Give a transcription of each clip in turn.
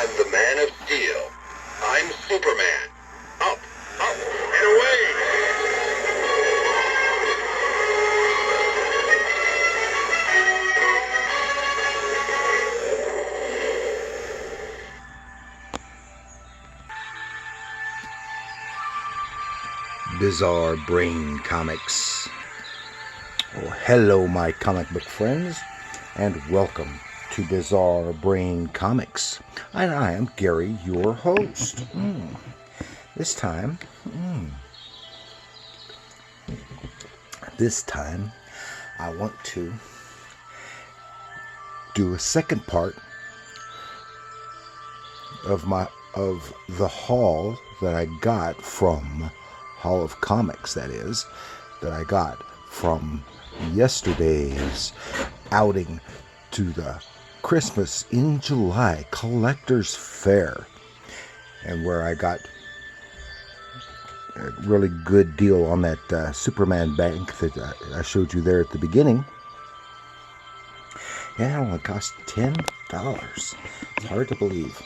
I'm the Man of Steel. I'm Superman. Up, up, and away! Bizarre Brain Comics. Oh, hello, my comic book friends, and welcome to Bizarre Brain Comics. And I am Gary, your host. This time, I want to do a second part of the haul that I got from Hall of Comics, that I got from yesterday's outing to the Christmas in July Collectors Fair, and where I got a really good deal on that Superman bank that I showed you there at the beginning. Yeah, it only cost $10. It's hard to believe.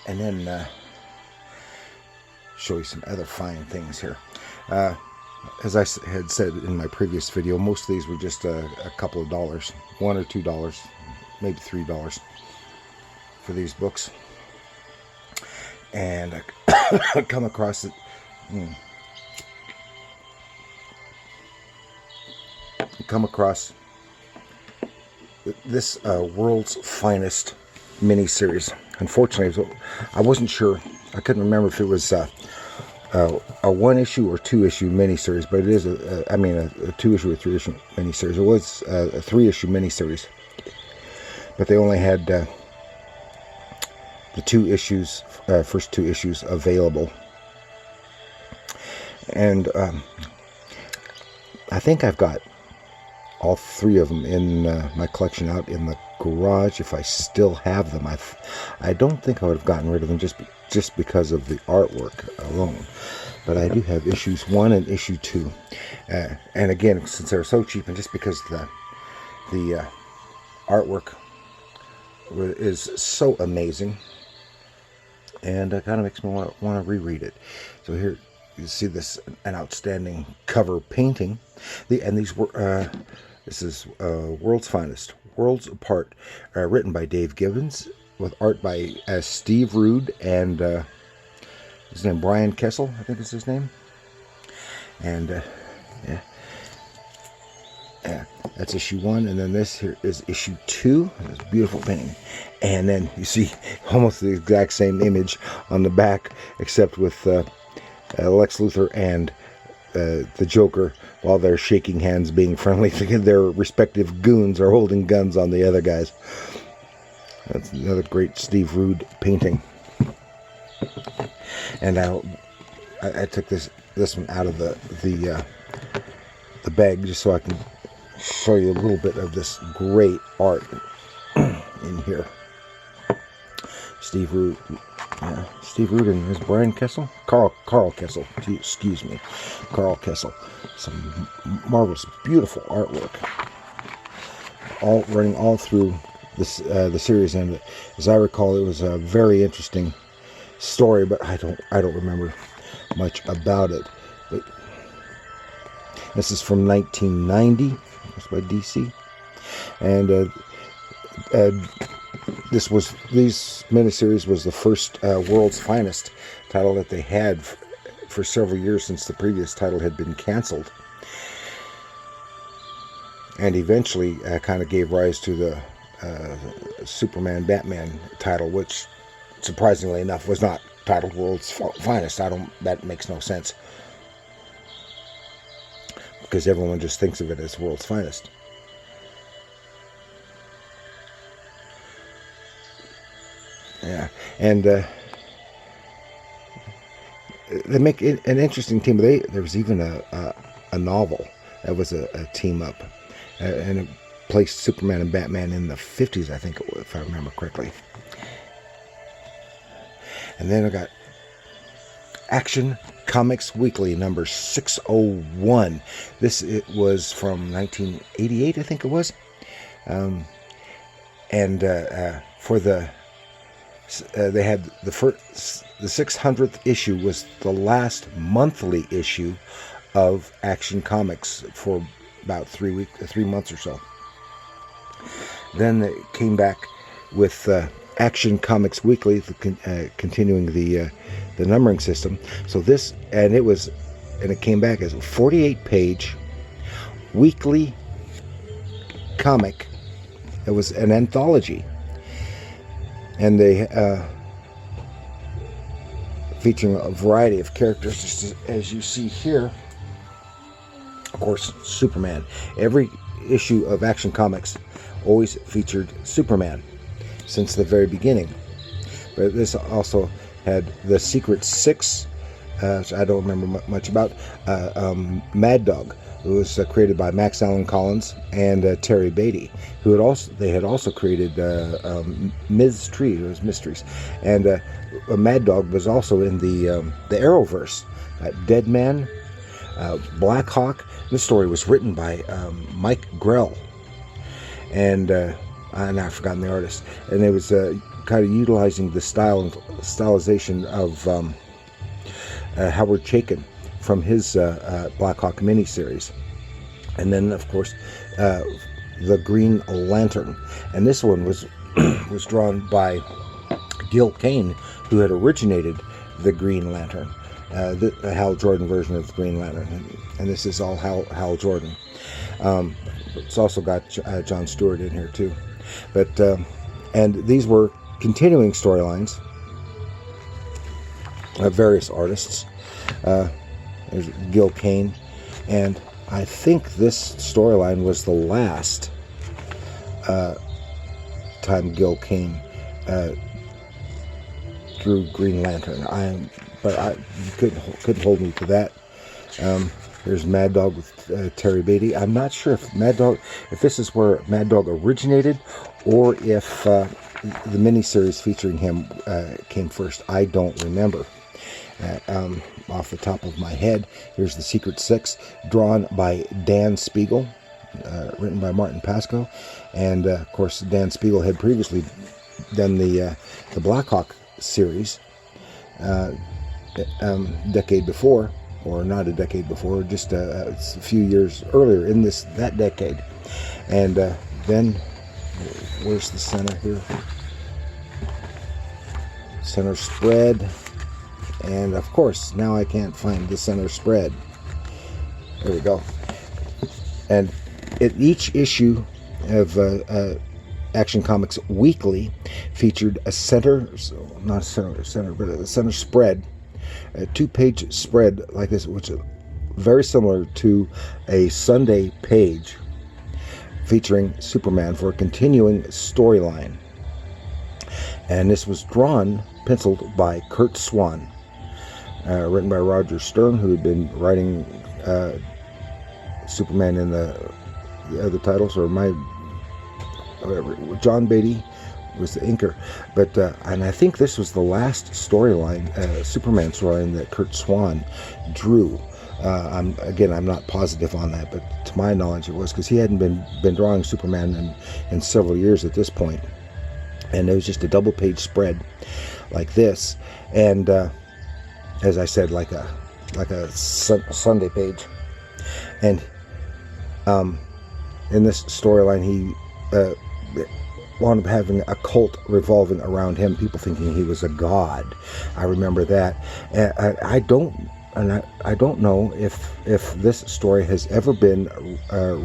And then show you some other fine things here. As I had said in my previous video, most of these were just a couple of dollars, $1 or $2, maybe $3 for these books. And I come across it. Come across this World's Finest miniseries. Unfortunately, I wasn't sure. I couldn't remember if it was a one-issue or two-issue miniseries, but it is a 2-issue or 3-issue miniseries. It was a 3-issue miniseries, but they only had the first two issues available. And I think I've got all three of them in my collection out in the garage. If I still have them, I don't think I would have gotten rid of them just because of the artwork alone. But I do have issues 1 and issue 2, and again, since they're so cheap, and just because the artwork is so amazing, and it kind of makes me want to reread it. So here you see an outstanding cover painting. This is World's Finest, Worlds Apart, written by Dave Gibbons, with art by Steve Rude and his name Brian Kessel, I think is his name. And that's issue 1, and then this here is issue 2. It's a beautiful painting, and then you see almost the exact same image on the back, except with Lex Luthor and the Joker, while they're shaking hands, being friendly. Their respective goons are holding guns on the other guys. That's another great Steve Rude painting. And I took this one out of the bag just so I can show you a little bit of this great art in here. Steve Rude and his Brian Kessel? Carl Kessel, excuse me. Carl Kessel. Some marvelous, beautiful artwork. All running all through this the series, and as I recall, it was a very interesting story, but I don't remember much about it. But this is from 1990. It's by DC, and these miniseries was the first World's Finest title that they had for several years, since the previous title had been canceled, and eventually kind of gave rise to the Superman Batman title, which surprisingly enough was not titled World's Finest. That makes no sense, because everyone just thinks of it as World's Finest. Yeah, and they make it an interesting team. There was even a novel that was a team up, and it placed Superman and Batman in the 50s, I think, if I remember correctly. And then I got Action Comics Weekly number 601. It was from 1988, I think it was. And for the They had the 600th issue was the last monthly issue of Action Comics for about 3 months or so. Then they came back with Action Comics Weekly, continuing the numbering system. So this, and it came back as a 48-page weekly comic. It was an anthology, and they featuring a variety of characters, just as you see here. Of course, Superman. Every issue of Action Comics always featured Superman since the very beginning. But this also had the Secret Six, which I don't remember much about, Mad Dog, who was created by Max Allan Collins and Terry Beatty, they had also created Ms. Tree, who was Mysteries, and Mad Dog was also in the Arrowverse. Dead Man, Black Hawk. This story was written by Mike Grell, and I've forgotten the artist. And it was kind of utilizing the stylization of Howard Chaykin from his Black Hawk miniseries. And then, of course, the Green Lantern. And this one was was drawn by Gil Kane, who had originated the Green Lantern, the Hal Jordan version of the Green Lantern. And this is all Hal Jordan. It's also got John Stewart in here too. But and these were continuing storylines of various artists. There's Gil Kane, and I think this storyline was the last time Gil Kane drew Green Lantern. But you couldn't hold me to that. There's Mad Dog with Terry Beatty. I'm not sure if this is where Mad Dog originated, or if the miniseries featuring him came first. I don't remember. Off the top of my head, here's the Secret Six, drawn by Dan Spiegel, written by Martin Pasco, and of course Dan Spiegel had previously done the Black Hawk series decade before, or not a decade before, just a few years earlier in that decade. And then where's the center here? Center spread. And of course, now I can't find the center spread. There we go. And each issue of Action Comics Weekly featured a center spread, a 2-page spread like this, which is very similar to a Sunday page featuring Superman for a continuing storyline. And this was penciled by Curt Swan. Written by Roger Stern, who had been writing Superman in the other titles, or whatever. John Beatty was the inker, but and I think this was the last storyline, Superman storyline, that Curt Swan drew. I'm not positive on that, but to my knowledge it was, because he hadn't been drawing Superman in several years at this point, and it was just a double-page spread like this, and as I said, like a Sunday page. And in this storyline, he wound up having a cult revolving around him, people thinking he was a god. I remember that. I don't know if this story has ever been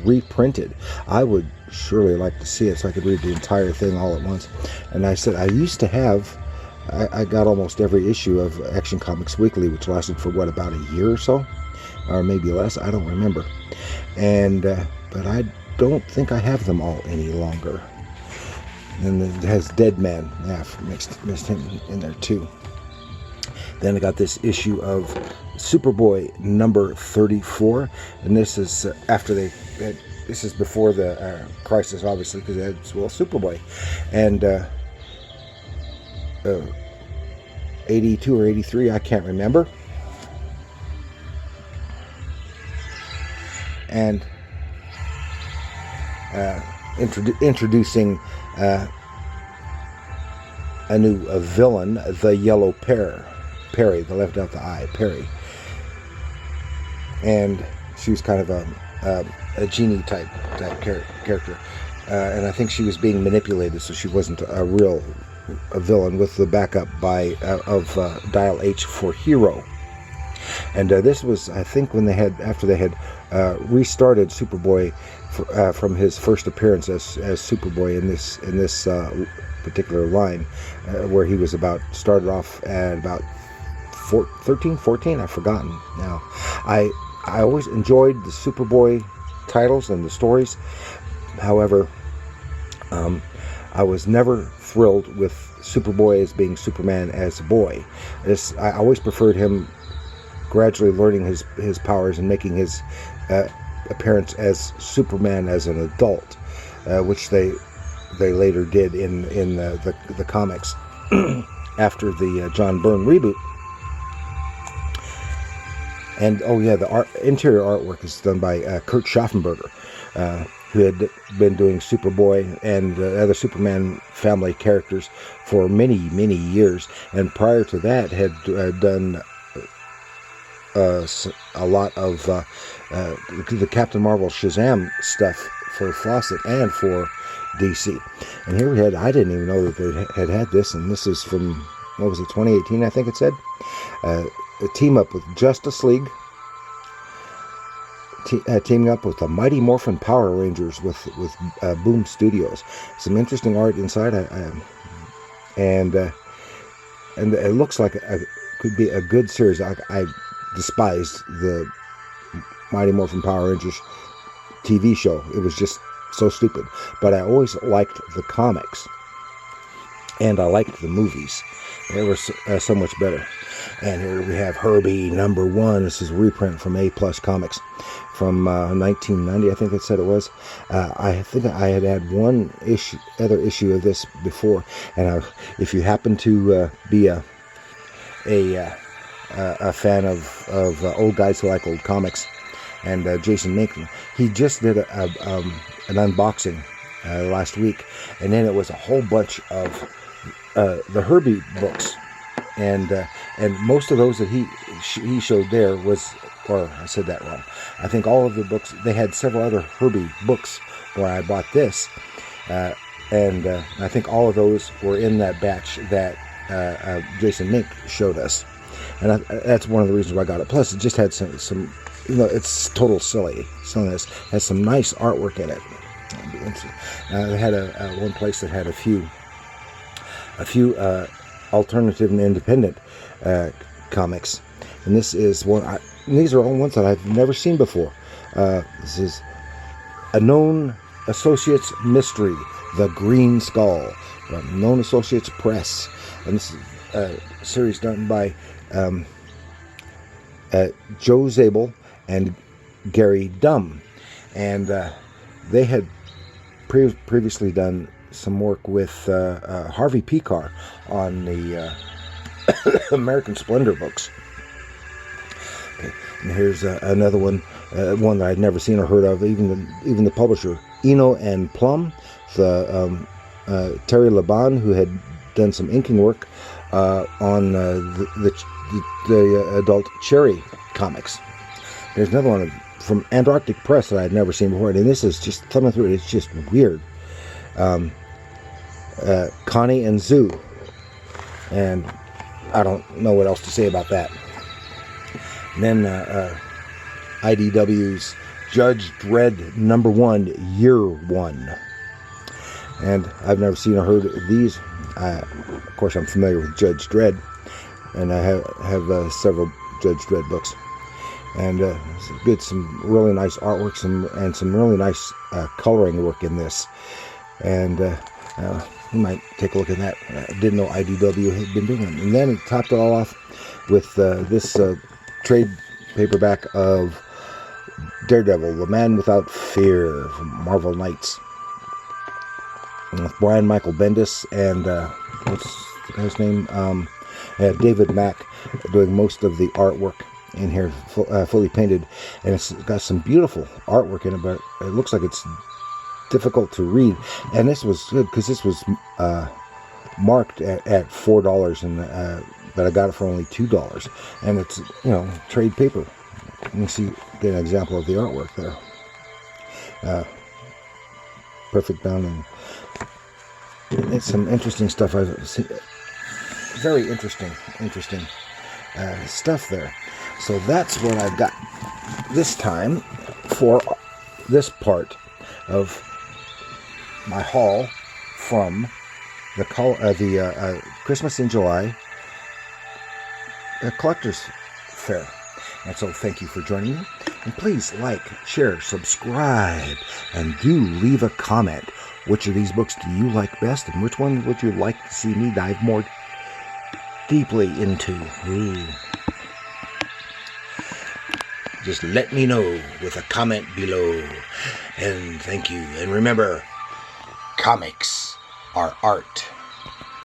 reprinted. I would surely like to see it so I could read the entire thing all at once. And I said I used to have. I got almost every issue of Action Comics Weekly, which lasted for about a year or so, or maybe less. I don't remember. And but I don't think I have them all any longer. And it has Dead Man. Yeah, mixed him in there too. Then I got this issue of Superboy number 34, and this is after this is before the crisis, obviously, because it had Superboy, and 82 or 83, I can't remember. And introducing a villain, the Yellow Perry, the left out the eye, Perry. And she was kind of a genie type character. And I think she was being manipulated, so she wasn't a villain, with the backup of Dial H for Hero. And this was, I think, after they had restarted Superboy from his first appearance as Superboy in this particular line, where he was started off at about 13, 14. I've forgotten now. I always enjoyed the Superboy titles and the stories. However, I was never thrilled with Superboy as being Superman as a boy. I always preferred him gradually learning his powers and making his appearance as Superman as an adult, which they later did in the comics after the John Byrne reboot. And the interior artwork is done by Kurt Schaffenberger, who had been doing Superboy and other Superman family characters for many, many years, and prior to that had done a lot of the Captain Marvel Shazam stuff for Fawcett and for DC. And here I didn't even know that they had this, and this is from, 2018, I think it said. A team up with Justice League, teaming up with the Mighty Morphin Power Rangers with Boom Studios. Some interesting art inside, and it looks like could be a good series. I despised the Mighty Morphin Power Rangers TV show. It was just so stupid. But I always liked the comics, and I liked the movies. They were so much better. And here we have Herbie #1. This is a reprint from A Plus Comics from 1990, I think it said it was. I think I had one other issue of this before. And if you happen to be a fan of old guys who like old comics, and Jason Mink, he just did an unboxing last week, and then it was a whole bunch of the Herbie books, and most of those that he showed there was, or I said that wrong. I think all of the books, they had several other Herbie books where I bought this, and I think all of those were in that batch that Jason Mink showed us, and that's one of the reasons why I got it. Plus, it just had some it's total silliness. Has some nice artwork in it. They had one place that had a few alternative and independent comics, and this is one. These are all ones that I've never seen before. This is A Known Associates Mystery, The Green Skull, from Known Associates Press, and this is a series done by Joe Zabel and Gary Dumm, and they had previously done some work with Harvey Pekar on the American Splendor books. Okay, and here's another one that I'd never seen or heard of. Even the publisher, Eno and Plum, Terry Laban, who had done some inking work on the adult Cherry comics. There's another one from Antarctic Press that I'd never seen before, and this is just thumbing through it. It's just weird. Connie and Zoo, and I don't know what else to say about that. And then IDW's Judge Dredd #1, Year 1, and I've never seen or heard of these. Of course, I'm familiar with Judge Dredd, and I have several Judge Dredd books, and some really nice artwork, and some really nice coloring work in this, and you might take a look at that. I didn't know IDW had been doing it. And then it topped it all off with this trade paperback of Daredevil, The Man Without Fear, from Marvel Knights, with Brian Michael Bendis and what's the guy's name? David Mack doing most of the artwork in here, fully painted, and it's got some beautiful artwork in it, but it looks like it's difficult to read. And this was good because this was marked at $4, and but I got it for only $2, and it's, you know, trade paper. You can see, get an example of the artwork there. Perfect bound, and it's some interesting stuff I've seen. Very interesting stuff there. So that's what I've got this time for this part of my haul from the Christmas in July Collectors Fair. And so thank you for joining me. And please like, share, subscribe, and do leave a comment. Which of these books do you like best, and which one would you like to see me dive more deeply into? Ooh. Just let me know with a comment below. And thank you. And remember, comics are art.